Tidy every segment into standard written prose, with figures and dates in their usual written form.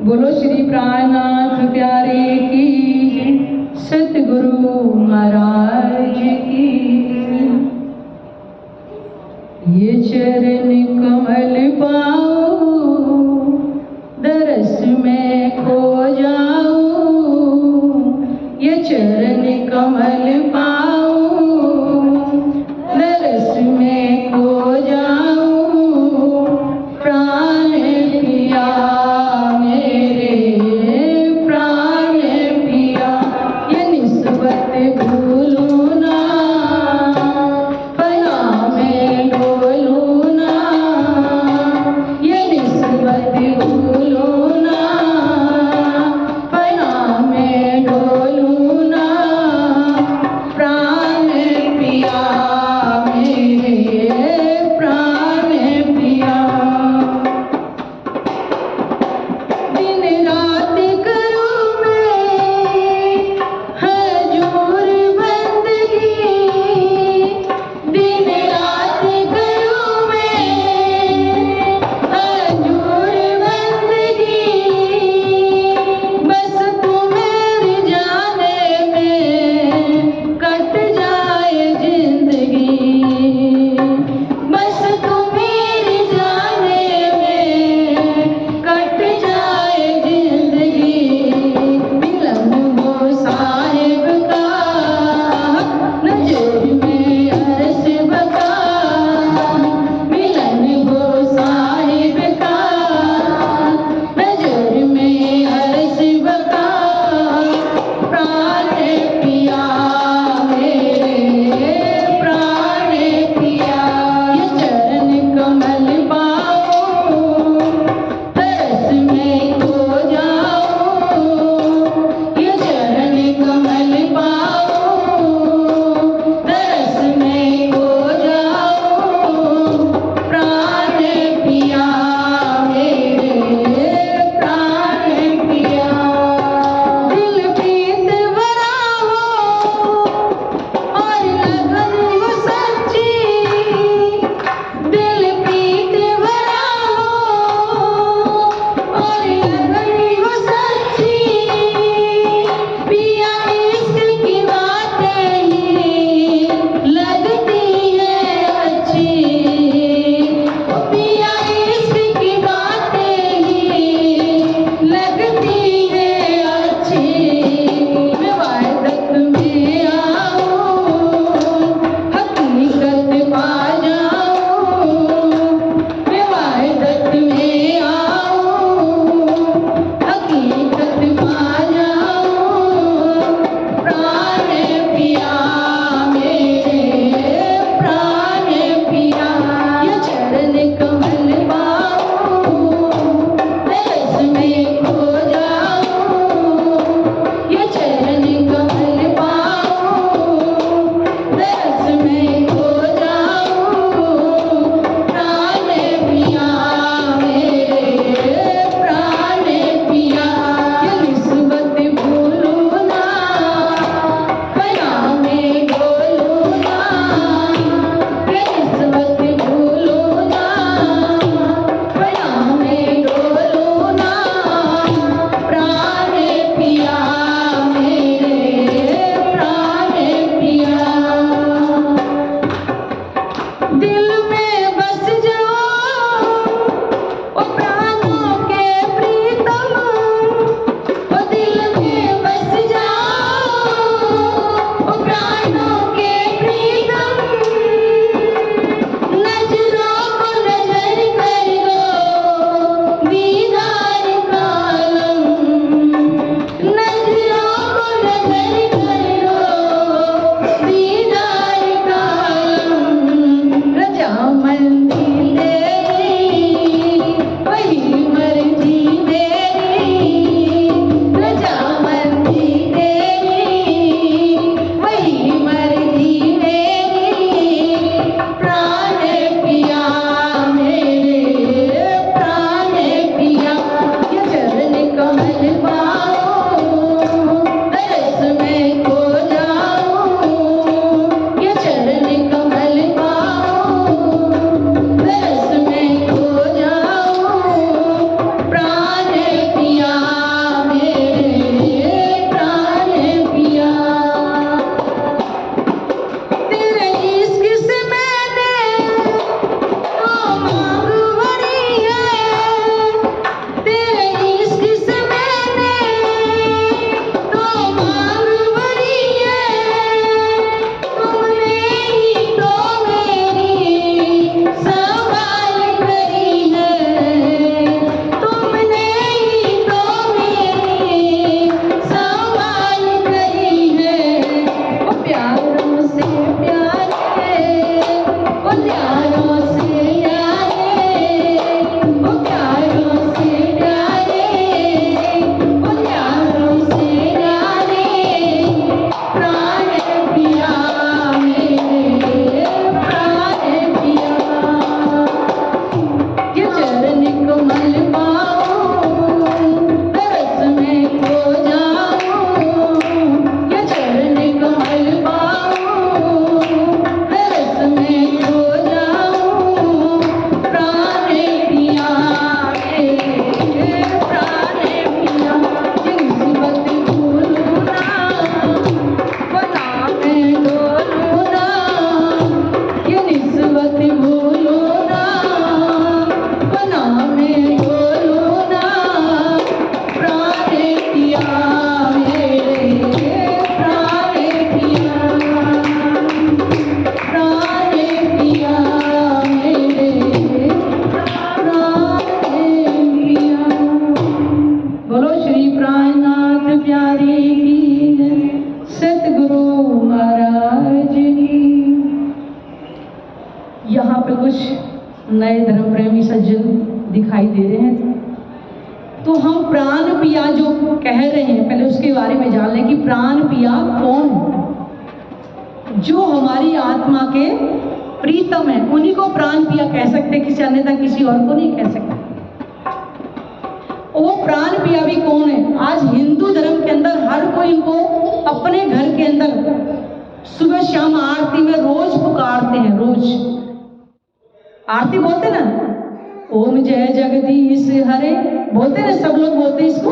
बोलो श्री प्राणनाथ प्यारे की, सतगुरु महाराज की। ये चरण कमल पाओ, दरस में खो जाओ। ये चरण कमल पाओ, दरस में खो जाओ। प्राण पिया मेरे, प्राण पिया, ये निस्बत भूलूं ना, पना में डोलूं ना। नए धर्म प्रेमी सज्जन दिखाई दे रहे हैं। तो हम प्राण पिया जो कह रहे हैं, पहले उसके बारे में जान लें कि प्राण पिया कौन? जो हमारी आत्मा के प्रीतम है, उन्हीं को प्राण पिया कह सकते, किसी अन्यथा किसी और को नहीं कह सकते। वो प्राण पिया भी कौन है? आज हिंदू धर्म के अंदर हर कोई इनको अपने घर के अंदर सुबह शाम आरती में रोज पुकारते हैं। रोज आरती बोलते ना, ओम जय जगदीश हरे, बोलते ना, सब लोग बोलते इसको।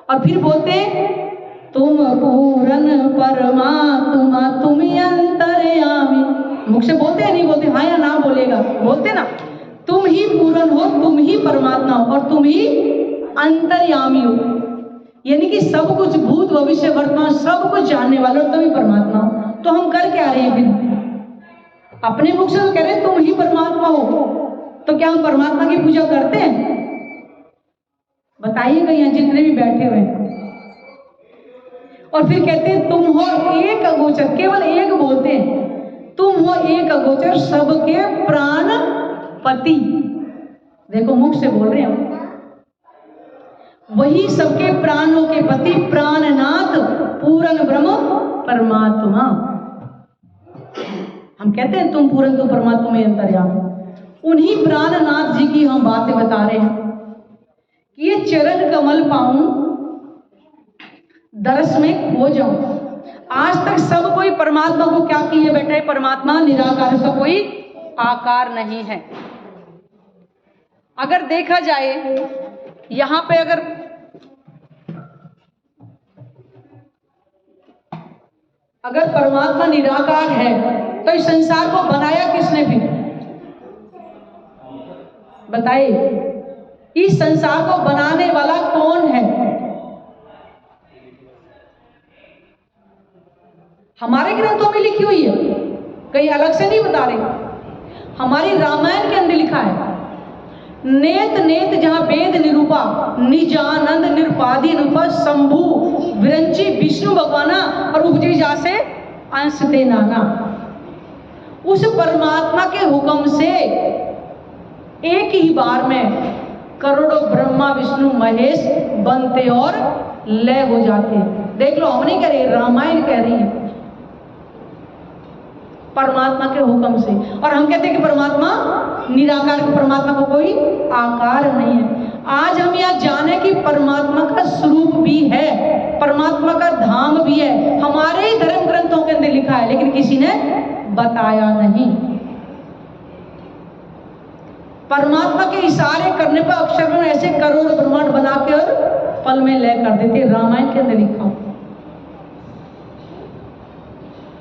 और फिर बोलते तुम पूरन परमात्मा तुम अंतर्यामी, मुख से बोलते हैं, नहीं बोलते? हाँ या ना बोलेगा, बोलते ना, तुम ही पूर्ण हो, तुम ही परमात्मा हो और तुम ही अंतर्यामी हो। यानी कि सब कुछ, भूत भविष्य वर्तमान सब कुछ जानने वाले हो, तुम ही परमात्मा हो। तो हम कर क्या रहे हैं फिर? अपने मुख से तो कह रहे हैं तुम ही परमात्मा हो, तो क्या हम परमात्मा की पूजा करते हैं? बताइएगा यहाँ जितने भी बैठे हुए हैं। और फिर कहते हैं तुम हो एक अगोचर, केवल एक बोलते हैं, तुम हो एक अगोचर सबके प्राण पति। देखो मुख से बोल रहे हैं, वही सबके प्राणों के पति, प्राणनाथ, पूर्ण ब्रह्म परमात्मा। हम कहते हैं तुम पूर्ण, तुम परमात्मा में अंतर्यामी। उन्हीं प्राणनाथ जी की हम बातें बता रहे हैं कि ये चरण कमल पाऊं, दरस में खो जाऊं। आज तक सब कोई परमात्मा को क्या किए बैठे है? परमात्मा निराकार, उसका कोई आकार नहीं है। अगर देखा जाए यहां पे, अगर परमात्मा निराकार है तो इस संसार को बनाया किसने? फिर बताइए, इस संसार को बनाने वाला कौन है? हमारे ग्रंथों में लिखी हुई है, कहीं अलग से नहीं बता रहे। हमारी रामायण के अंदर लिखा है, नेत नेत जहां वेद निरूपा, निजानंद निरुपाधि निरूपा, शंभु विरंची विष्णु भगवाना और उपजे जासे अंश ते नाना। उस परमात्मा के हुक्म से एक ही बार में करोड़ों ब्रह्मा विष्णु महेश बनते और लय हो जाते। देख लो, हम नहीं कह रहे, रामायण कह रही है, परमात्मा के हुक्म से। और हम कहते हैं कि परमात्मा निराकार, परमात्मा को कोई आकार नहीं है। आज हम यह जाने कि परमात्मा का स्वरूप भी है, परमात्मा का धाम भी है, हमारे ही धर्म ग्रंथों के अंदर लिखा है, लेकिन किसी ने बताया नहीं। परमात्मा के इशारे करने पर अक्षर में ऐसे करोड़ ब्रह्मांड बना के और पल में लय कर देते, रामायण के अंदर लिखा हो।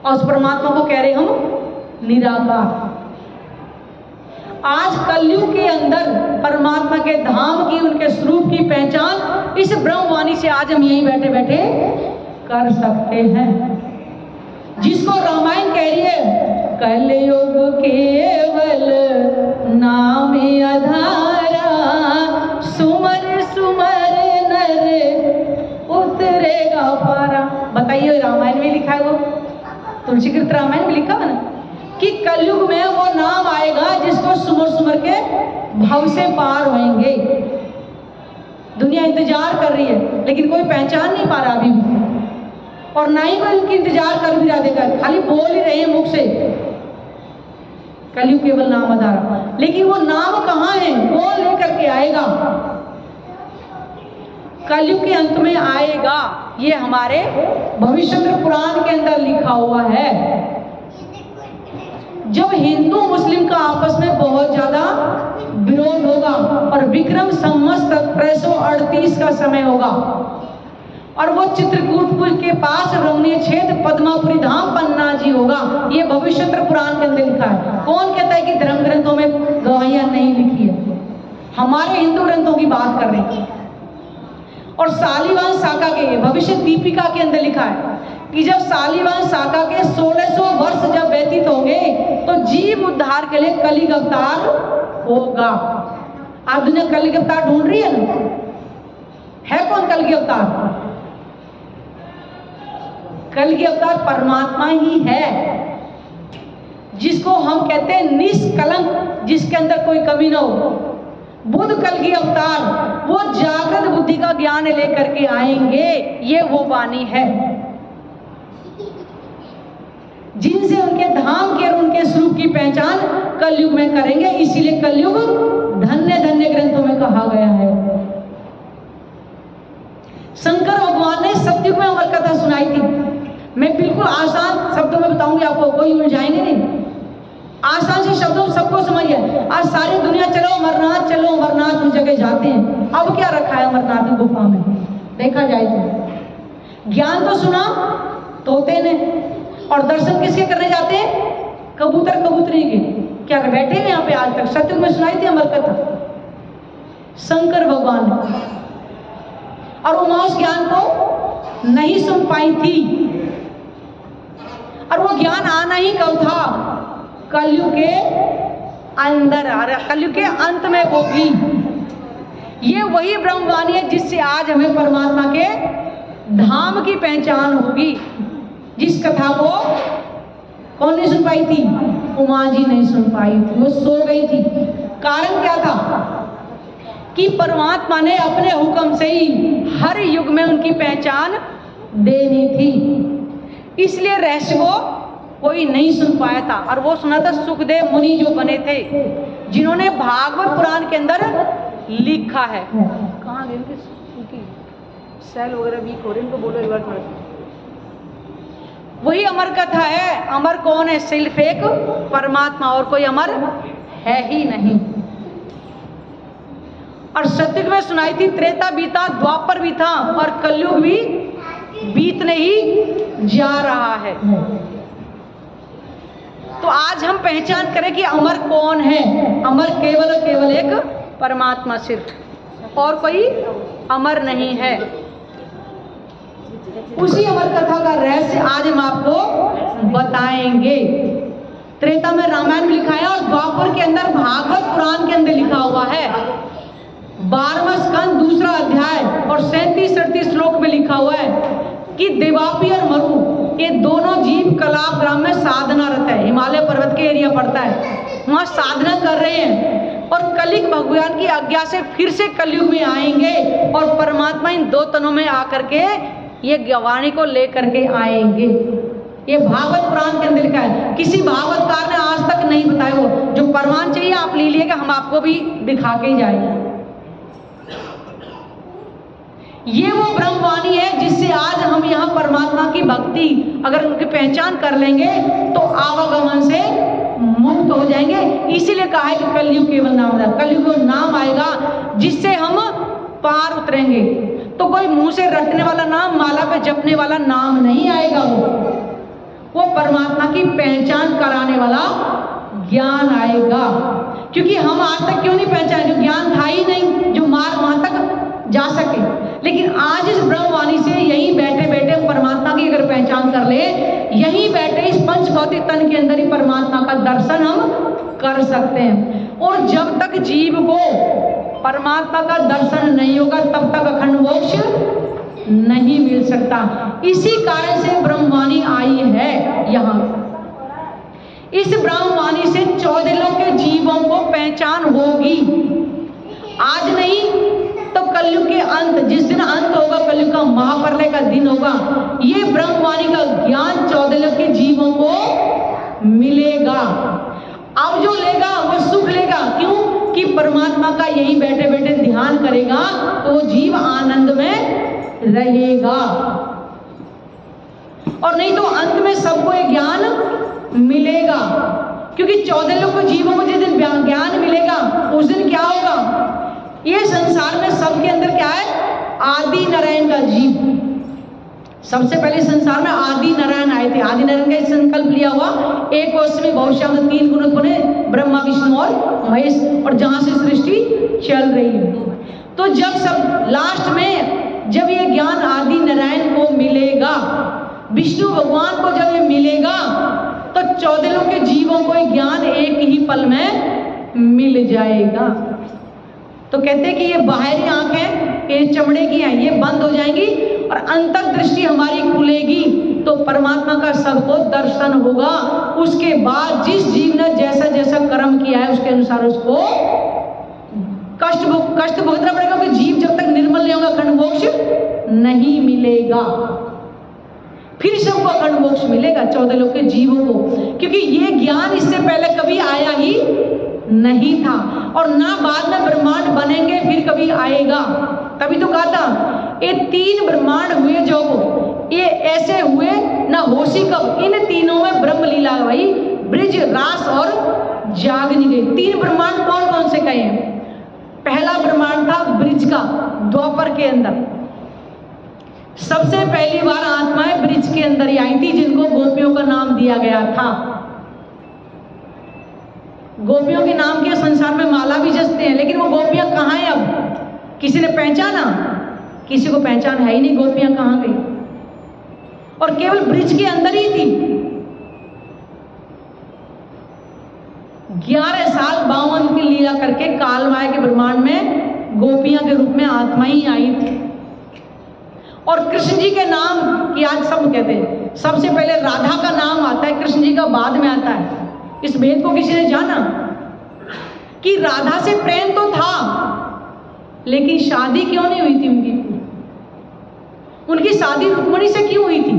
और उस परमात्मा को कह रहे हम निराकार। आज कलयुग के अंदर परमात्मा के धाम की, उनके स्वरूप की पहचान इस ब्रह्मवाणी से आज हम यहीं बैठे बैठे कर सकते हैं, जिसको रामायण कह रही है, कलयुग केवल नाम आधारा, सुमर सुमर नर उतरेगा पारा। बताइए, रामायण में लिखा है, वो तुलसीकृत रामायण में लिखा है ना कि कलयुग में वो नाम आएगा जिसको सुमर सुमर के भव से पार होंगे। दुनिया इंतजार कर रही है, लेकिन कोई पहचान नहीं पा रहा अभी भी, और ना ही कोई उनकी इंतजार कर भी रहा। देखा, खाली बोल ही रहे हैं मुख से, कलयुग केवल नाम आधारा, लेकिन वो नाम कहाँ है? कौन लेकर के आएगा? कलयुग के अंत में आएगा, ये हमारे भविष्य पुराण के अंदर लिखा हुआ है। जब हिंदू मुस्लिम का आपस में बहुत ज्यादा विरोध होगा और विक्रम संवत 1738 का समय होगा, और वो चित्रकूटपुर के पास रमणीय क्षेत्र पद्मापुरी धाम पन्ना जी होगा, ये भविष्य पुराण के अंदर लिखा है। कौन कहता है कि धर्म ग्रंथों में गवाहियां नहीं लिखी है? हमारे हिंदू ग्रंथों की बात कर रहे हैं। और शालिवाहन शाखा के भविष्य दीपिका के अंदर लिखा है कि जब शालिवाहन शाखा के 1600 वर्ष जब व्यतीत होंगे तो जीव उद्धार के लिए कलियुग अवतार होगा। आप दुनिया कलियुग अवतार ढूंढ रही है ना? है कौन कलियुग अवतार? कलियुग अवतार परमात्मा ही है। जिसको हम कहते हैं निष्कलंक, जिसके अंदर कोई कमी ना हो। बुद्ध कल की अवतार, वो जागृत बुद्धि का ज्ञान लेकर के आएंगे। ये वो वाणी है जिनसे उनके धाम के और उनके स्वरूप की पहचान कलयुग में करेंगे। इसीलिए कलयुग धन्य धन्य ग्रंथों में कहा गया है। शंकर भगवान ने सतयुग में अमर कथा सुनाई थी। मैं बिल्कुल आसान शब्दों में बताऊंगी आपको, कोई उलझाएंगे नहीं। आसान से शब्दों सबको समझिए। आज सारी दुनिया चलो अमरनाथ, चलो अमरनाथ, उस जगह जाते हैं। अब क्या रखा है अमरनाथ की गुफा में? देखा जाए तो ज्ञान तो सुना तोते ने, और दर्शन किसके करने जाते हैं? कबूतर कबूतरी के। क्या बैठे हैं यहाँ पे आज तक? सत्युग में सुनाई थी अमर कथा शंकर भगवान ने, और उमा उस ज्ञान को नहीं सुन पाई थी। और वो ज्ञान आना ही कब था? कलयुग के अंदर, कलयुग के अंत में वो भी। ये वही ब्रह्मवाणी है जिससे आज हमें परमात्मा के धाम की पहचान होगी। जिस कथा को कौन नहीं सुन पाई थी? उमा जी नहीं सुन पाई थी, वो सो गई थी। कारण क्या था? कि परमात्मा ने अपने हुक्म से ही हर युग में उनकी पहचान देनी थी। इसलिए रहस्य को कोई नहीं सुन पाया था। और वो सुना था सुखदेव मुनि जो बने थे, जिन्होंने भागवत पुराण के अंदर लिखा है। कहाँ गए उनकी सेल वगैरह वीक हो रहे, इनको बोलो एक बार थोड़ा सा। वही अमर कथा है। अमर कौन है? सिर्फ एक परमात्मा, और कोई अमर है ही नहीं। और सतयुग में सुनाई थी, त्रेता बीता, द्वापर भी था, और कलयुग भी बीतने ही जा रहा है। तो आज हम पहचान करें कि अमर कौन है। अमर केवल और केवल एक परमात्मा सिर्फ, और कोई अमर नहीं है। उसी अमर कथा का रहस्य आज हम आपको बताएंगे। त्रेता में रामायण लिखा है, और द्वापर के अंदर भागवत पुराण के अंदर लिखा हुआ है। 12वां स्कंद 2रा अध्याय और 37-38 श्लोक में लिखा हुआ है कि देवापी और मरु, ये दोनों जीव कलाप ग्राम में साधनारत है। हिमालय पर्वत के एरिया पड़ता है, वहां साधना कर रहे हैं। और कलिक भगवान की आज्ञा से फिर से कलयुग में आएंगे, और परमात्मा इन 2 तनों में आकर के ये वाणी को लेकर के आएंगे। ये भागवत पुराण के अंदर लिखा है। किसी भागवतकार ने आज तक नहीं बताया। वो जो प्रमाण चाहिए आप ले लीजिएगा, हम आपको भी दिखा के ही जाएंगे। ये वो ब्रह्मवाणी है जिससे आज हम यहाँ परमात्मा की भक्ति, अगर उनकी पहचान कर लेंगे तो आवागमन से मुक्त हो जाएंगे। इसीलिए कहा है कि कलयुग केवल नाम है। कलयुग नाम आएगा जिससे हम पार उतरेंगे। तो कोई मुंह से रटने वाला नाम, माला पे जपने वाला नाम नहीं आएगा। वो परमात्मा की पहचान कराने वाला ज्ञान आएगा। क्योंकि हम आज तक क्यों नहीं पहचाने? जो ज्ञान था ही नहीं जो मार्ग वहां तक जा सके। लेकिन आज इस ब्रह्मवाणी से यहीं बैठे बैठे हम परमात्मा की अगर पहचान कर ले, यहीं बैठे इस पंच भौतिक तन के अंदर ही परमात्मा का दर्शन हम कर सकते हैं। और जब तक जीव को परमात्मा का दर्शन नहीं होगा तब तक अखंड मोक्ष नहीं मिल सकता। इसी कारण से ब्रह्मवाणी आई है यहाँ। इस ब्रह्मवाणी से 14 लोक के जीवों को पहचान होगी। आज नहीं तो कलयुग के अंत, जिस दिन अंत होगा कलयुग का, महाप्रलय का दिन होगा, ये ब्रह्मवाणी का ज्ञान 14 लोक के जीवों को मिलेगा। अब जो लेगा वो सुख लेगा। क्यों? कि परमात्मा का यही बैठे बैठे ध्यान करेगा तो वो जीव आनंद में रहेगा। और नहीं तो अंत में सबको ये ज्ञान मिलेगा। क्योंकि 14 लोक के जीवों को जिस दिन ज्ञान मिलेगा उस दिन क्या होगा? ये संसार में सबके अंदर क्या है? आदि नारायण का जीव। सबसे पहले संसार में आदि नारायण आए थे। आदि नारायण का संकल्प लिया हुआ, एक वर्ष में भविष्य 3 गुण बने, ब्रह्मा विष्णु और महेश, और जहां से सृष्टि चल रही है। तो जब सब लास्ट में जब ये ज्ञान आदि नारायण को मिलेगा, विष्णु भगवान को जब ये मिलेगा, तो 14 लोक के जीवों को ज्ञान एक ही पल में मिल जाएगा। तो कहते हैं कि ये बाहरी आंखें, ये चमड़े की हैं, ये बंद हो जाएंगी और अंतर दृष्टि हमारी खुलेगी। तो परमात्मा का सबको दर्शन होगा। उसके बाद जिस जीव ने जैसा जैसा कर्म किया है उसके अनुसार उसको कष्ट भुगतना पड़ेगा, क्योंकि जीव जब तक निर्मल नहीं होगा अखंड मोक्ष नहीं मिलेगा। फिर सबको अखंड मोक्ष मिलेगा 14 लोक के जीवों को, क्योंकि ये ज्ञान इससे पहले कभी आया ही नहीं था और ना बाद में ब्रह्मांड बनेंगे फिर कभी आएगा। तभी तो कहा था ये 3 ब्रह्मांड हुए जो ये ऐसे हुए ना होशी कब। इन तीनों में ब्रह्म लीला भाई, ब्रिज, रास और जागनी गई। 3 ब्रह्मांड कौन कौन से कहे हैं? पहला ब्रह्मांड था ब्रिज का, द्वापर के अंदर सबसे पहली बार आत्माएं ब्रिज के अंदर ही आई थी, जिनको गोपियों का नाम दिया गया था। गोपियों के नाम के संसार में माला भी जचते हैं, लेकिन वो गोपियां कहाँ हैं अब? किसी ने पहचाना? किसी को पहचान है ही नहीं, गोपियां कहाँ गई। और केवल ब्रिज के अंदर ही थी। 11 साल 52 की लीला करके कालमाया के ब्रह्मांड में गोपियां के रूप में आत्मा ही आई थी। और कृष्ण जी के नाम की आज सब कहते हैं, सबसे पहले राधा का नाम आता है, कृष्ण जी का बाद में आता है। इस भेद को किसी ने जाना कि राधा से प्रेम तो था लेकिन शादी क्यों नहीं हुई थी उनकी शादी रुक्मिणी से क्यों हुई थी?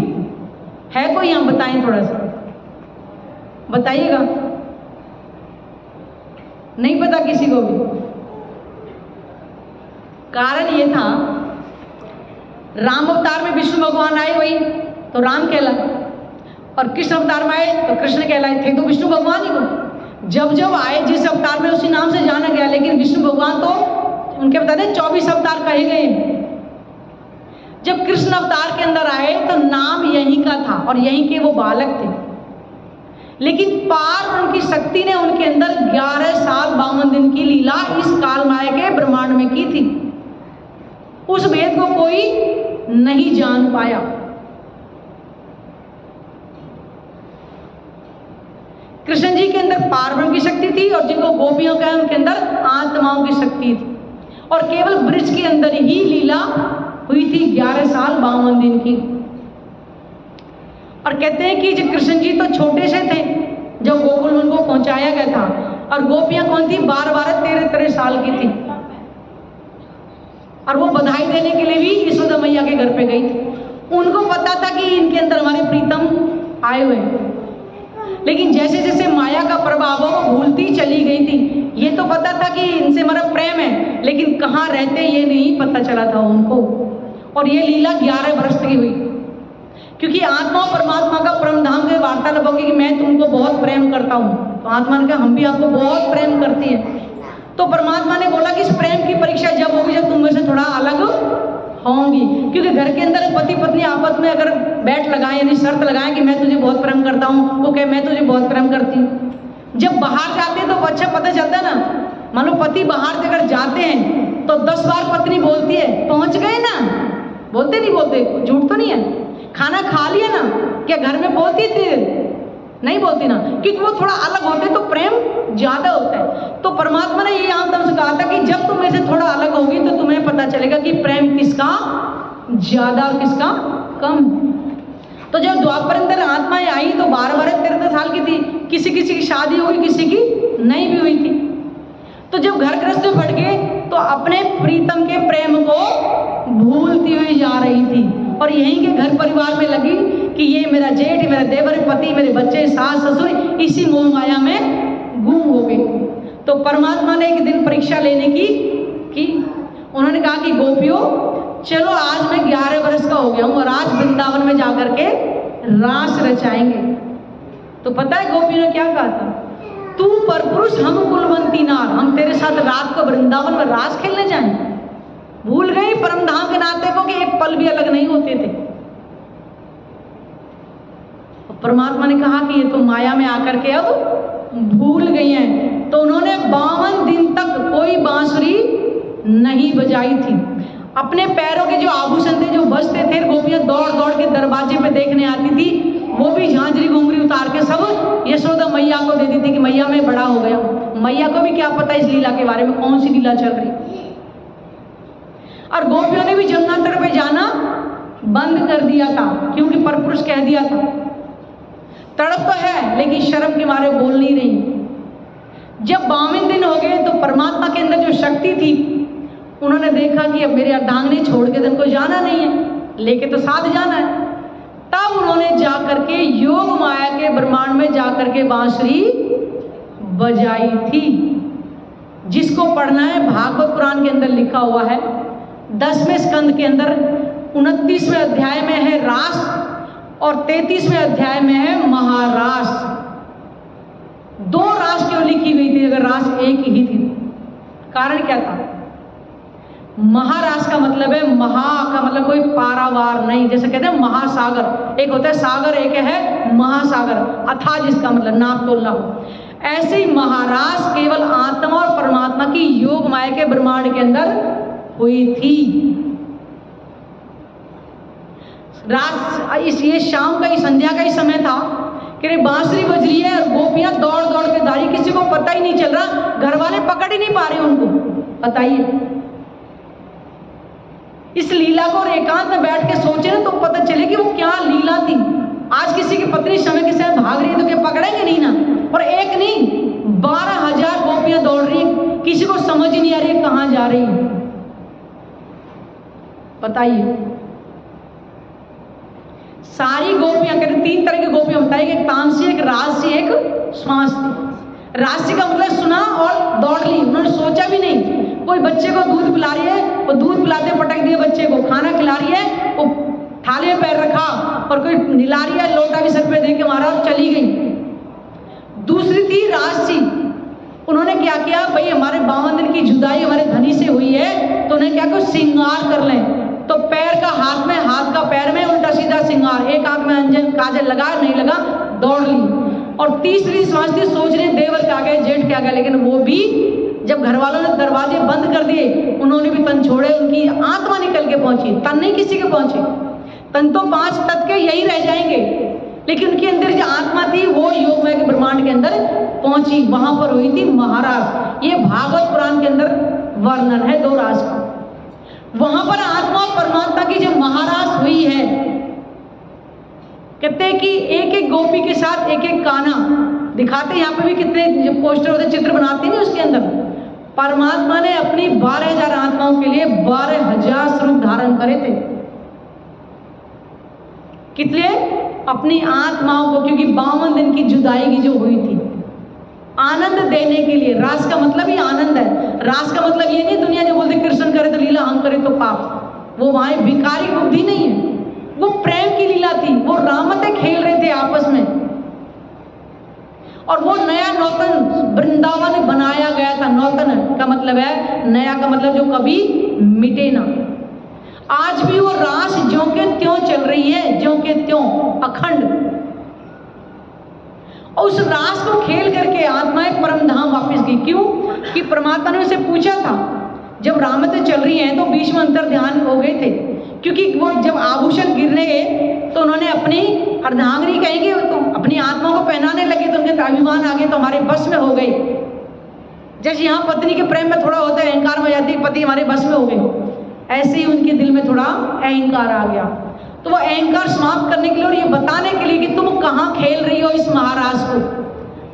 है कोई? हम बताएं, थोड़ा सा बताइएगा। नहीं पता किसी को भी? कारण ये था, राम अवतार में विष्णु भगवान आए वही तो राम कहलाए, और कृष्ण अवतार में आए तो कृष्ण कहलाए। थे तो विष्णु भगवान ही को। जब जब आए जिस अवतार में उसी नाम से जाना गया, लेकिन विष्णु भगवान तो उनके बता दें 24 अवतार कहे गए। जब कृष्ण अवतार के अंदर आए तो नाम यहीं का था और यहीं के वो बालक थे, लेकिन पार उनकी शक्ति ने उनके अंदर 11 साल 52 दिन की लीला इस कालमाया के ब्रह्मांड में की थी। उस भेद को कोई नहीं जान पाया। कृष्ण जी के अंदर पारब्रह्म की शक्ति थी और जिनको गोपियों का उनके अंदर आत्माओं की शक्ति थी, और केवल ब्रिज के अंदर ही लीला हुई थी 11 साल 52 दिन की। और कहते हैं कि जब कृष्ण जी तो छोटे से थे जब गोकुल में उनको पहुंचाया गया था, और गोपियां कौन थी? 12-12, 13-13 साल की थी, और वो बधाई देने के लिए भी यशोदा मैया के घर पे गई थी। उनको पता था कि इनके अंदर हमारे प्रीतम आए हुए हैं, लेकिन जैसे जैसे माया का प्रभाव वो भूलती चली गई थी। ये तो पता था कि इनसे हमारा प्रेम है, लेकिन कहाँ रहते ये नहीं पता चला था उनको। और ये लीला 11 वर्ष की हुई, क्योंकि आत्मा और परमात्मा का परम धाम के वार्तालाप होगी कि मैं तुमको बहुत प्रेम करता हूँ, तो आत्मा ने कहा हम भी आपको बहुत प्रेम करती हैं। तो परमात्मा ने बोला कि इस प्रेम की परीक्षा जब होगी जब तुम में से थोड़ा अलग होंगी, क्योंकि घर के अंदर पति पत्नी आपस में अगर बैठ लगाएं यानी शर्त लगाएं कि मैं तुझे बहुत प्रेम करता हूँ, वो कहे मैं तुझे बहुत प्रेम करती हूँ। जब बाहर जाते हैं तो अच्छा पता चलता है ना। मान लो पति बाहर से अगर जाते हैं तो 10 बार पत्नी बोलती है पहुंच गए ना, बोलते नहीं बोलते, झूठ तो नहीं है। खाना खा लिया ना, क्या घर में बोलती थी? नहीं बोलती ना, क्योंकि वो थोड़ा अलग होते तो प्रेम ज्यादा होता है। तो परमात्मा ने ये आमतौर से कहा था कि जब तुम ऐसे थोड़ा अलग होगी तो तुम्हें पता चलेगा कि प्रेम किसका ज्यादा और किसका कम। तो जब द्वापर अंदर आत्माएं आई तो 12-12, 13 साल की थी। किसी किसी की शादी हुई, किसी की नहीं भी हुई थी। तो जब घर गृहस्थ में बढ़ गए तो अपने प्रीतम के प्रेम को भूलती हुई जा रही थी, और यहीं के घर परिवार में लगी कि ये मेरा जेठ, मेरा देवर, पति, मेरे बच्चे, सास ससुर, इसी मोह माया में गुम हो गई। तो परमात्मा ने एक दिन परीक्षा लेने की उन्होंने कहा कि गोपियों चलो आज मैं 11 वर्ष का हो गया हूँ और आज वृंदावन में जाकर के रास रचाएंगे। तो पता है गोपियों ने क्या कहा था? तू परपुरुष हम कुलवंती नार, हम तेरे साथ रात को वृंदावन में रास खेलने जाएं। भूल गई परम धाम के नाते को कि एक पल भी अलग नहीं होते थे। परमात्मा ने कहा कि ये तो माया में आकर के अब भूल गई हैं। तो उन्होंने 52 दिन तक कोई बांसुरी नहीं बजाई थी। अपने पैरों के जो आभूषण थे, जो बजते थे, गोपियां दौड़ दौड़ के दरवाजे पे देखने आती थी, वो भी झांझरी घुंघरी उतार के सब यशोदा मैया को देती थी कि मैया मैं बड़ा हो गया। मैया को भी क्या पता इस लीला के बारे में, कौन सी लीला चल रही। और गोपियों ने भी जमुना तट पे जाना बंद कर दिया था, क्योंकि परपुरुष कह दिया था। तड़प तो है लेकिन शर्म के मारे बोल नहीं रही। जब 52 दिन हो गए तो परमात्मा के अंदर जो शक्ति थी, उन्होंने देखा कि अब मेरे अर्धांगिनी छोड़ के इनको जाना नहीं है, लेके तो साथ जाना है। तब उन्होंने जाकर के योग माया के ब्रह्मांड में जाकर के बांसुरी बजाई थी, जिसको पढ़ना है भागवत पुराण के अंदर लिखा हुआ है 10वें स्कंद के अंदर 29वें अध्याय में है रास और 33वें अध्याय में है महारास। 2 रास क्यों लिखी हुई थी अगर रास एक ही थी? कारण क्या था? महारास का मतलब है, महा का मतलब कोई पारावार नहीं, जैसे कहते हैं महासागर, एक होता है सागर, एक है महासागर, अथाह जिसका मतलब नाप तोलना हो। ऐसे ही महारास केवल आत्मा और परमात्मा की योग माया के ब्रह्मांड के अंदर हुई थी। रात ये शाम का ही, संध्या का ही समय था कि बांसुरी बज रही है और गोपियां दौड़ दौड़ के जा रही, किसी को पता ही नहीं चल रहा, घर वाले पकड़ ही नहीं पा रहे उनको। बताइए, इस लीला को एकांत में बैठ के सोचे ना तो पता चले कि वो क्या लीला थी। आज किसी की पत्नी समय के समय भाग रही है तो क्या पकड़ेंगे नहीं ना? और एक नहीं 12,000 गोपियां दौड़ रही, किसी को समझ ही नहीं आ रही है कहां जा रही है। बताइए, सारी गोपियां कहते 3 तरह की गोपियां बताई, एक तामसी, एक राजसी, एक स्वांसी। राजसी का मतलब सुना और दौड़ ली, उन्होंने सोचा भी नहीं। कोई बच्चे को दूध पिला रही है, वो दूध पिलाते पटक दिए बच्चे को, खाना खिला रही है, वो थाली में पैर रखा, और कोई निला रही है, लोटा भी सर पे दे के मारा और चली गई। दूसरी थी राजसी, उन्होंने क्या किया, भाई हमारे 52 दिन की जुदाई हमारे धनी से हुई है, तो उन्हें क्या कुछ श्रृंगार कर लें, तो पैर का हाथ में, हाथ का पैर में, उल्टा सीधा श्रृंगार, एक आंख में अंजन काजल लगा, नहीं लगा, दौड़ ली। और तीसरी स्वास्थ्य सोच रहे देवर के आ गए, जेठ के आ गए, लेकिन वो भी जब घर वालों ने दरवाजे बंद कर दिए, उन्होंने भी तन छोड़े, उनकी आत्मा निकल के पहुंची, तन नहीं किसी के पहुंचे। तन तो 5 तत्व के यही रह जाएंगे, लेकिन उनके अंदर जो आत्मा थी वो योगमय के ब्रह्मांड के अंदर पहुंची, वहां पर हुई थी महाराज। ये भागवत पुराण के अंदर वर्णन है 2 रास का। वहां पर आत्मा और परमात्मा की जो महारास हुई है, कहते हैं कि एक एक गोपी के साथ एक एक कान्हा दिखाते, यहाँ पे भी कितने पोस्टर होते, चित्र बनाते नहीं उसके अंदर। परमात्मा ने अपनी 12,000 आत्माओं के लिए 12,000 स्वरूप धारण करे थे। कितने? अपनी आत्माओं को, क्योंकि 52 दिन की जुदाई की जो हुई थी, आनंद देने के लिए। रास का मतलब ही आनंद है। रास का मतलब ये नहीं दुनिया जो बोलते कृष्ण करे तो लीला, हम करे तो पाप, वो वहां भिखारी बुद्धि नहीं है, वो प्रेम की लीला थी। वो रामते खेल रहे थे आपस में, और वो नया नौतन वृंदावन बनाया गया था। नौतन का मतलब है नया, का मतलब जो कभी मिटे ना। आज भी वो रास ज्यों के त्यों चल रही है, ज्यों के त्यों अखंड। और उस रास को खेल करके आत्माएं परम धाम वापस गई। क्यों? कि परमात्मा ने उसे पूछा था, जब रामते चल रही हैं तो बीच में अंतर ध्यान हो गए थे, क्योंकि वो जब आभूषण गिरने गए तो उन्होंने अपनी अर्धांगिनी कहेंगे तो अपनी आत्मा को पहनाने लगे, तो उनके अभिमान आ गए, तो हमारे बस में हो गए। जैसे यहाँ पत्नी के प्रेम में थोड़ा होता है अहंकार में जाती है, पति हमारे बस में हो गए, ऐसे ही उनके दिल में थोड़ा अहंकार आ गया। तो वो अहंकार समाप्त करने के लिए और ये बताने के लिए कि तुम कहाँ खेल रही हो इस महाराज को,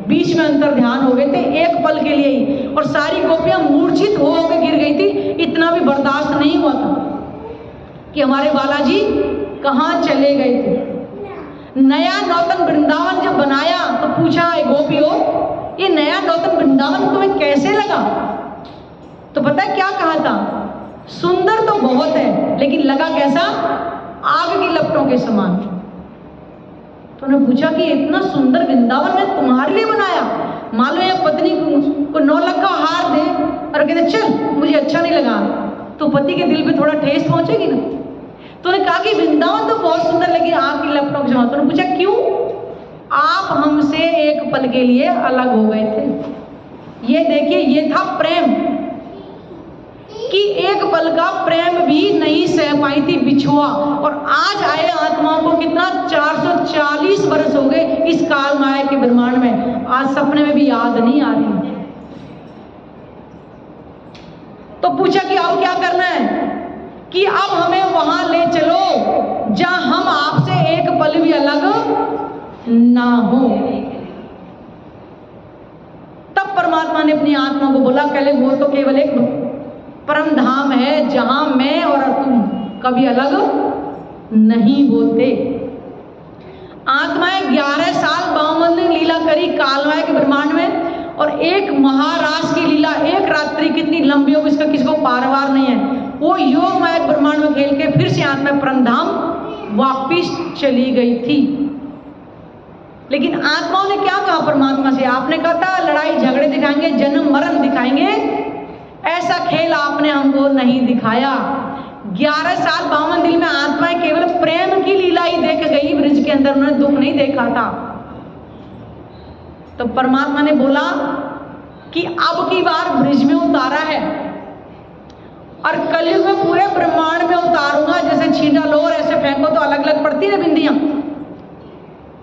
बीच में अंतर ध्यान हो गए थे एक पल के लिए ही, और सारी गोपियां मूर्छित हो के गिर गई थी। इतना भी बर्दाश्त नहीं हुआ था कि हमारे बालाजी कहाँ चले गए थे। नया नौतन वृंदावन जब बनाया तो पूछा गोपियों, ये नया नौतन वृंदावन तुम्हें कैसे लगा? तो पता है क्या कहा था? सुंदर तो बहुत है, लेकिन लगा कैसा? आग की लपटों के समान। तो उन्होंने पूछा कि इतना सुंदर वृंदावन ने तुम्हारे लिए बनाया? मान लो ये पत्नी को 9 लाख का हार दे और कहते चल मुझे अच्छा नहीं लगा, तो पति के दिल पे थोड़ा ठेस पहुंचेगी ना। तो उन्होंने कहा कि वृंदावन तो बहुत सुंदर लगी, आग की लपटों के समान। तो उन्होंने पूछा क्यों? आप हमसे एक पल के लिए अलग हो गए थे। ये देखिए, ये था प्रेम, कि एक पल का प्रेम भी नहीं सह पाई थी बिछुआ। और आज आए आत्माओं को कितना 440 वर्ष हो गए इस काल माया के ब्रह्मांड में, आज सपने में भी याद नहीं आ रही। तो पूछा कि अब क्या करना है? कि अब हमें वहां ले चलो ना हो। तब परमात्मा ने अपनी आत्मा को बोला, कहले वो तो केवल एक परम धाम है जहां मैं और तुम कभी अलग नहीं होते। आत्माएं 11 साल बामन ने लीला करी कालवाय के ब्रह्मांड में, और एक महाराज की लीला, एक रात्रि कितनी लंबी हो इसका किसी को पारवार नहीं है। वो योग माया ब्रह्मांड में खेल के फिर से आत्मा परम धाम वापिस चली गई थी। लेकिन आत्माओं ने क्या कहा परमात्मा से? आपने कहा था लड़ाई झगड़े दिखाएंगे, जन्म मरण दिखाएंगे, ऐसा खेल आपने हमको नहीं दिखाया। 11 साल 52 दिन में आत्माएं केवल प्रेम की लीला ही देख गई ब्रिज के अंदर, उन्होंने दुख नहीं देखा था। तो परमात्मा ने बोला कि अब की बार ब्रिज में उतारा है और कलयुग में पूरे ब्रह्मांड में उतारूंगा। जैसे छींटा लो और ऐसे फेंको तो अलग अलग पड़ती है बिंदियां।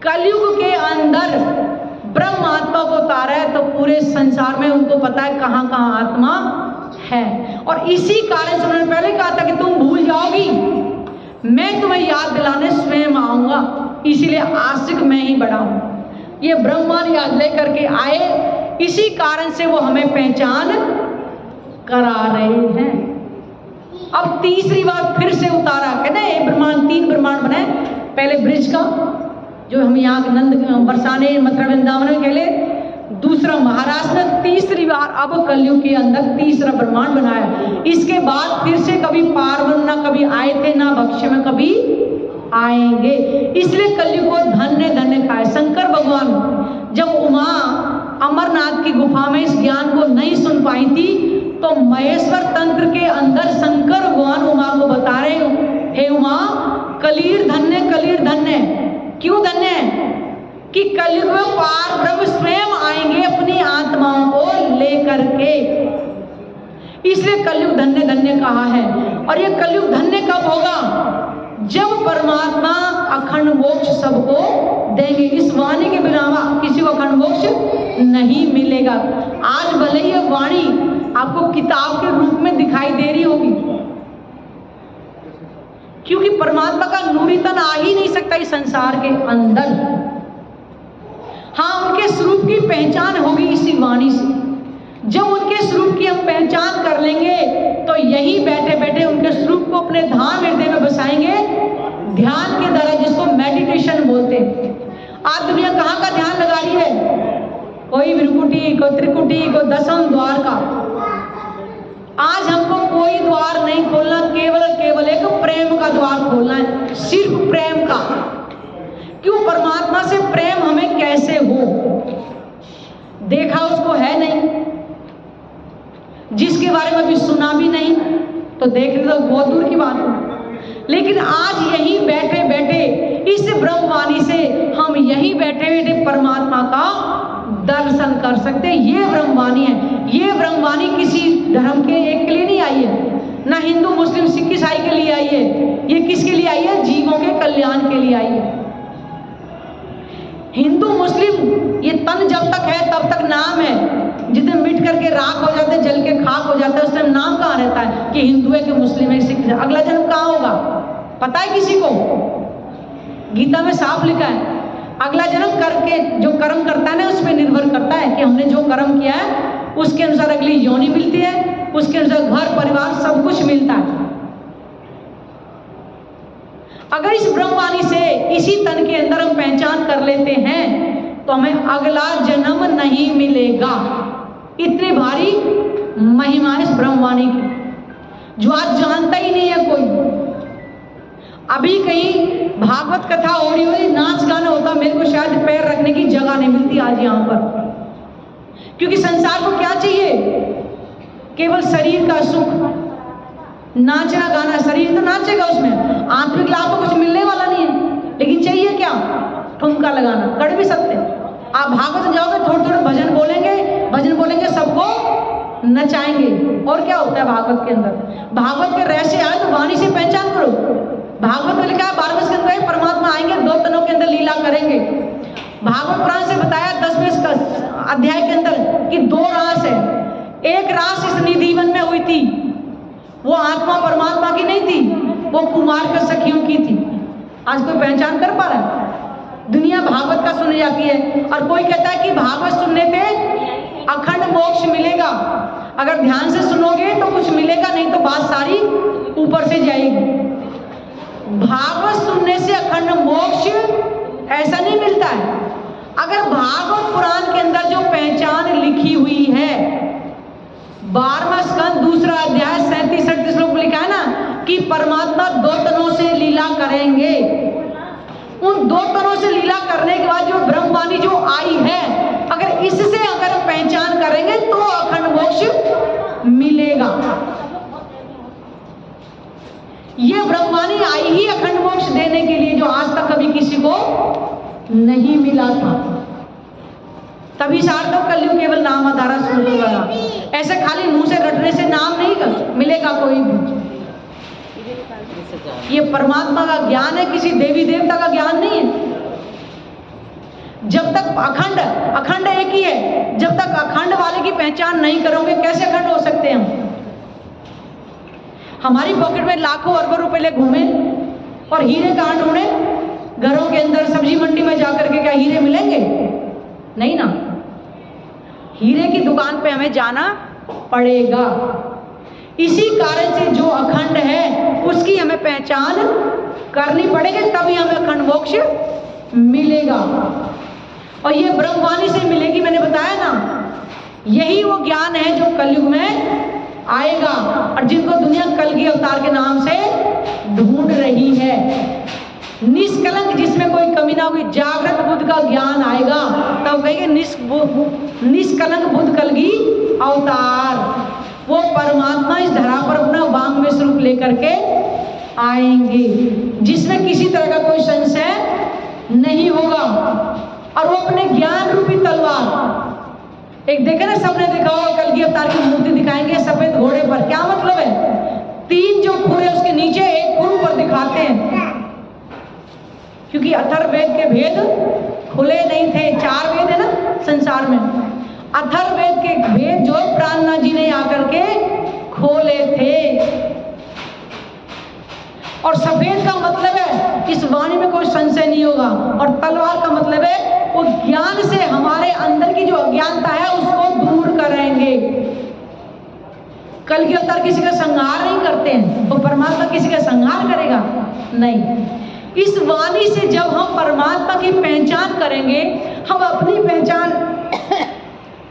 कलयुग के अंदर ब्रह्म आत्मा को उतारा है तो पूरे संसार में उनको पता है कहां कहां आत्मा है। और इसी कारण से उन्होंने पहले कहा था कि तुम भूल जाओगी, मैं तुम्हें याद दिलाने स्वयं आऊंगा, इसीलिए आशिक मैं ही बड़ा हूं। ये ब्रह्मांड याद लेकर के आए, इसी कारण से वो हमें पहचान करा रहे हैं। अब तीसरी बार फिर से उतारा, कहते ब्रह्मांड 3 ब्रह्मांड बने, पहले ब्रिज का जो हम यहाँ नंद बरसाने मथुरा वृंदावन में खेले, दूसरा महाराष्ट्र ने, तीसरी बार अब कलयुग के अंदर तीसरा ब्रह्मांड बनाया। इसके बाद फिर से कभी पार्वन ना कभी आए थे ना भविष्य में कभी आएंगे, इसलिए कलयुग को धन्य धन्य कहा। शंकर भगवान जब उमा अमरनाथ की गुफा में इस ज्ञान को नहीं सुन पाई थी तो महेश्वर तंत्र के अंदर शंकर भगवान उमा को बता रहे, हे उमा कलीर धन्य। क्यों धन्य है? कि कलयुग में पार ब्रह्म स्वयं आएंगे अपनी आत्माओं को लेकर के, इसलिए कलयुग धन्य धन्य कहा है। और ये कलयुग धन्य कब होगा? जब परमात्मा अखंड मोक्ष सबको देंगे। इस वाणी के बिना किसी को अखंड मोक्ष नहीं मिलेगा। आज भले ही वाणी आपको किताब के रूप में दिखाई दे रही होगी, क्योंकि परमात्मा का नूरीतन आ ही नहीं सकता इस संसार के अंदर। हाँ, उनके स्वरूप की पहचान होगी इसी वाणी से। जब उनके स्वरूप की हम पहचान कर लेंगे तो यही बैठे बैठे उनके स्वरूप को अपने धाम हृदय में बसाएंगे, ध्यान के द्वारा, जिसको मेडिटेशन बोलते हैं। आज दुनिया कहाँ का ध्यान लगा रही है? कोई विरकुटी, कोई त्रिकुटी, कोई दशम द्वार का। आज हमको कोई द्वार नहीं खोलना, केवल एक प्रेम का द्वार खोलना है, सिर्फ प्रेम का। क्यों? परमात्मा से प्रेम हमें कैसे हो, देखा उसको है नहीं, जिसके बारे में अभी सुना भी नहीं, तो देखने तो बहुत दूर की बात है। लेकिन आज यही बैठे बैठे इस ब्रह्मवाणी से हम यही बैठे बैठे परमात्मा का दर्शन कर सकते हैं। ये ब्रह्मवाणी है। ये ब्रह्मवाणी किसी धर्म के एक के लिए नहीं आई है, ना हिंदू मुस्लिम सिख ईसाई के लिए आई है। ये किसके लिए आई है? जीवों के कल्याण के लिए आई है। हिंदू मुस्लिम ये तन जब तक है तब तक नाम है, जितने मिट करके राख हो जाते हैं, जल के खाक हो जाता है, उस टाइम नाम कहाँ रहता है कि हिंदू है कि मुस्लिम है, सिख है। अगला जन्म कहाँ होगा पता है किसी को? गीता में साफ लिखा है, अगला जन्म करके जो कर्म करता है ना उस पर निर्भर करता है कि हमने जो कर्म किया है उसके अनुसार अगली योनि मिलती है, उसके अनुसार घर परिवार सब कुछ मिलता है। अगर इस ब्रह्मवाणी से इसी तन के अंदर हम पहचान कर लेते हैं तो हमें अगला जन्म नहीं मिलेगा। इतनी भारी महिमा इस ब्रह्मवाणी की, जो आज जानता ही नहीं है कोई। अभी कहीं भागवत कथा हो रही होती, नाच गाना होता, मेरे को शायद पैर रखने की जगह नहीं मिलती आज यहाँ पर। क्योंकि संसार को क्या चाहिए? केवल शरीर का सुख, नाचना गाना। शरीर तो नाचेगा, उसमें आंतरिक लाभ तो कुछ मिलने वाला नहीं है। लेकिन चाहिए क्या? ठुमका लगाना। कर भी सकते आप भागवत में जाओगे, थोड़े थोड़े भजन बोलेंगे, सबको नचाएंगे। और क्या होता है भागवत के अंदर? भागवत के रहस्य आए तो वाणी से पहचान करो। भागवत में लिखा है 12वें स्कंद में परमात्मा आएंगे, 2 तनों के अंदर लीला करेंगे। भागवत पुराण से बताया 10वें अध्याय के अंदर कि 2 रास है। एक रास इस निधिवन में हुई थी, वो आत्मा परमात्मा की नहीं थी, वो कुमार के सखियों की थी। आज कोई पहचान कर पा रहा है? दुनिया भागवत का सुनी जाती है, और कोई कहता है कि भागवत सुनने पे अखंड मोक्ष मिलेगा, अगर ध्यान से सुनोगे तो कुछ मिलेगा, नहीं तो बात सारी ऊपर से जाएगी। भागवत सुनने से अखंड मोक्ष ऐसा नहीं मिलता है। अगर भागवत पुराण के अंदर जो पहचान लिखी हुई है, 12वां स्कंद 2 अध्याय 37-38 श्लोक में लिखा है ना कि परमात्मा 2 तनों से लीला करेंगे। उन 2 तनों से लीला करने के बाद जो ब्रह्मवाणी जो आई है, अगर इससे अगर पहचान करेंगे तो अखंड मोक्ष मिलेगा। ये ब्रह्मवाणी आई ही अखंड मोक्ष देने के लिए, जो आज तक कभी किसी को नहीं मिला था। तभी सार्थक कलयुग केवल नाम आधारा सुन लगा, ऐसे खाली मुंह से रटने से नाम नहीं मिलेगा कोई भी। ये परमात्मा का ज्ञान है, किसी देवी देवता का ज्ञान नहीं है। जब तक अखंड एक ही है, जब तक अखंड वाले की पहचान नहीं करोगे कैसे अखंड हो सकते हैं हम? हमारी पॉकेट में लाखों अरबों रुपए ले घूमे और हीरे कहाँ ढूंढे? घरों के अंदर सब्जी मंडी में जाकर के क्या हीरे मिलेंगे? नहीं ना। हीरे की दुकान पे हमें जाना पड़ेगा। इसी कारण से जो अखंड है उसकी हमें पहचान करनी पड़ेगी, तभी हमें अखंड मोक्ष मिलेगा। और ये ब्रह्मवाणी से मिलेगी, मैंने बताया ना। यही वो ज्ञान है जो कलयुग में आएगा और जिनको दुनिया कलगी अवतार के नाम से ढूंढ रही है। निष्कलंक, जिसमें कोई कमी ना हुई, जागृत बुद्ध का ज्ञान आएगा तब कहेंगे निष्कलंक बुद्ध कलगी अवतार। वो परमात्मा इस धरा पर अपना वांग में स्वरूप लेकर के आएंगे, जिसमें किसी तरह का कोई संशय नहीं होगा। और वो अपने ज्ञान रूपी तलवार, एक देखे ना, सबने देखा होगा कलगी अवतार की मूर्ति दिखाएंगे सफेद घोड़े पर। क्या मतलब है? 3 जो खुर है उसके नीचे एक खुर पर दिखाते हैं, क्योंकि अथर्ववेद के भेद खुले नहीं थे। 4 वेद है ना संसार में, अथर्ववेद के भेद जो प्राणनाथ जी ने आकर के खोले थे। और सफेद का मतलब है इस वाणी में कोई संशय नहीं होगा, और तलवार का मतलब है वो ज्ञान से हमारे अंदर की जो अज्ञानता है उसको दूर करेंगे। कलगी अवतार किसी का संहार नहीं करते हैं, वो परमात्मा किसी का संहार करेगा नहीं। इस वाणी से जब हम परमात्मा की पहचान करेंगे, हम अपनी पहचान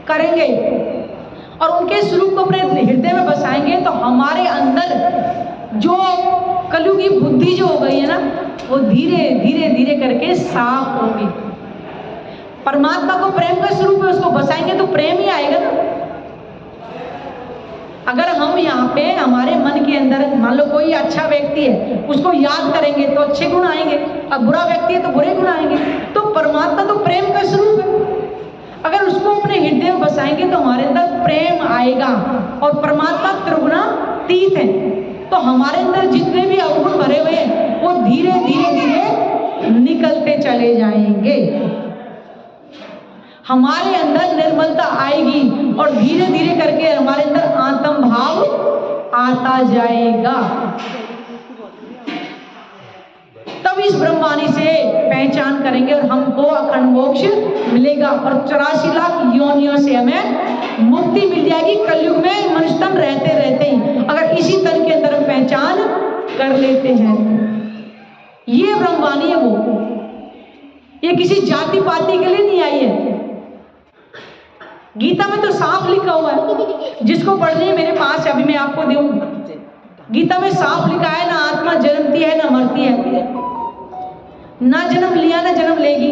करेंगे और उनके स्वरूप को अपने हृदय में बसाएंगे, तो हमारे अंदर जो कलयुगी बुद्धि जो हो गई है ना, वो धीरे धीरे धीरे करके साफ होगी। परमात्मा को प्रेम का स्वरूप है, उसको बसाएंगे तो प्रेम ही आएगा ना। अगर हम यहाँ पे हमारे मन के अंदर मान लो कोई अच्छा व्यक्ति है, उसको याद करेंगे तो अच्छे गुण आएंगे, अब बुरा व्यक्ति है तो बुरे गुण आएंगे। तो परमात्मा तो प्रेम का स्वरूप है, अगर उसको अपने हृदय में बसाएंगे तो हमारे अंदर प्रेम आएगा। और परमात्मा त्रिगुणातीत है, तो हमारे अंदर जितने भी अवगुण भरे हुए हैं वो धीरे धीरे धीरे निकलते चले जाएंगे। हमारे अंदर निर्मलता आएगी और धीरे धीरे करके हमारे अंदर आत्म भाव आता जाएगा। तब इस ब्रह्मवाणी से पहचान करेंगे और हमको अखंड मोक्ष मिलेगा। और 84 लाख योनियों से हमें मुक्ति मिल जाएगी कलयुग में मनुष्य तन रहते रहते ही, अगर इसी तन के अंदर हम पहचान कर लेते हैं। ये ब्रह्मवाणी है, वो ये किसी जाति पाति के लिए नहीं आई है। गीता में तो साफ लिखा हुआ है, जिसको पढ़नी है मेरे पास अभी मैं आपको दूंगा। गीता में साफ लिखा है, ना आत्मा जन्मती है ना मरती है, ना जन्म लिया ना जन्म लेगी,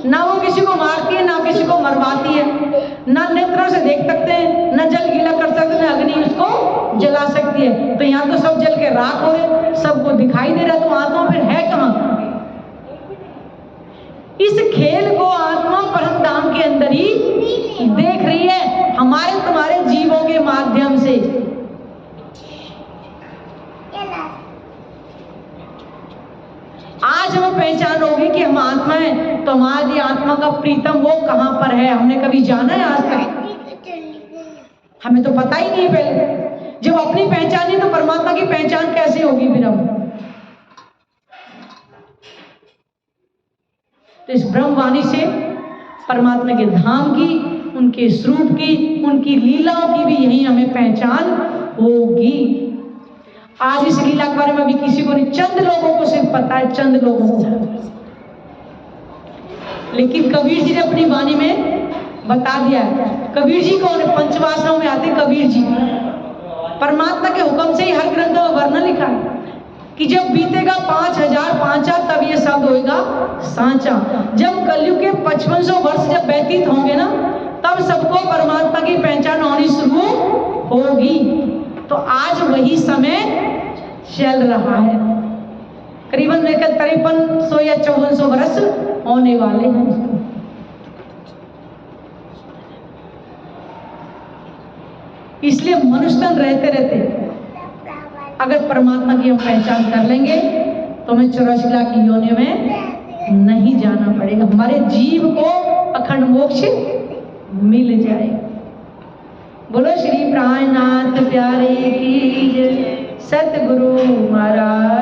ना वो किसी को मारती है ना किसी को मरवाती है, ना नेत्रों से देख सकते हैं, ना जल गीला कर सकते हैं, ना अग्नि उसको जला सकती है। तो यहाँ तो सब जल के राख हो रहे, सबको दिखाई दे रहा, तो आत्मा फिर है कहाँ? इस खेल को आत्मा परम धाम के अंदर ही देख रही है, हमारे तुम्हारे जीवों के माध्यम से। आज हमें पहचान होगी कि हम आत्मा है, तो हमारी आत्मा का प्रीतम वो कहां पर है, हमने कभी जाना है आज तक? हमें तो पता ही नहीं। पहले जब अपनी पहचान नहीं तो परमात्मा की पहचान कैसे होगी फिर हम? तो इस ब्रह्मवाणी से परमात्मा के धाम की, उनके स्वरूप की, उनकी लीलाओं की भी यही हमें पहचान होगी। आज इस लीला के बारे में भी किसी को नहीं, चंद लोगों को सिर्फ पता है, चंद लोगों को। लेकिन कबीर जी ने अपनी वाणी में बता दिया है। कबीर जी कौन है? पंचवासनाओं में आते कबीर जी। परमात्मा के हुक्म से ही हर ग्रंथों में वर्णन लिखा है कि जब बीतेगा 5000 पांचा तब ये शब्द होगा सांचा। जब कलयुग के 5500 वर्ष जब व्यतीत होंगे ना, तब सबको परमात्मा की पहचान होनी शुरू होगी। तो आज वही समय चल रहा है। करीबन 5300 या 5400 वर्ष होने वाले हैं। इसलिए मनुष्य तन रहते रहते अगर परमात्मा की हम पहचान कर लेंगे तो हमें 84 लाख योनियों में नहीं जाना पड़ेगा, हमारे जीव को अखंड मोक्ष मिल जाएगा। बोलो श्री प्राणनाथ प्यारे की जय, सतगुरु महाराज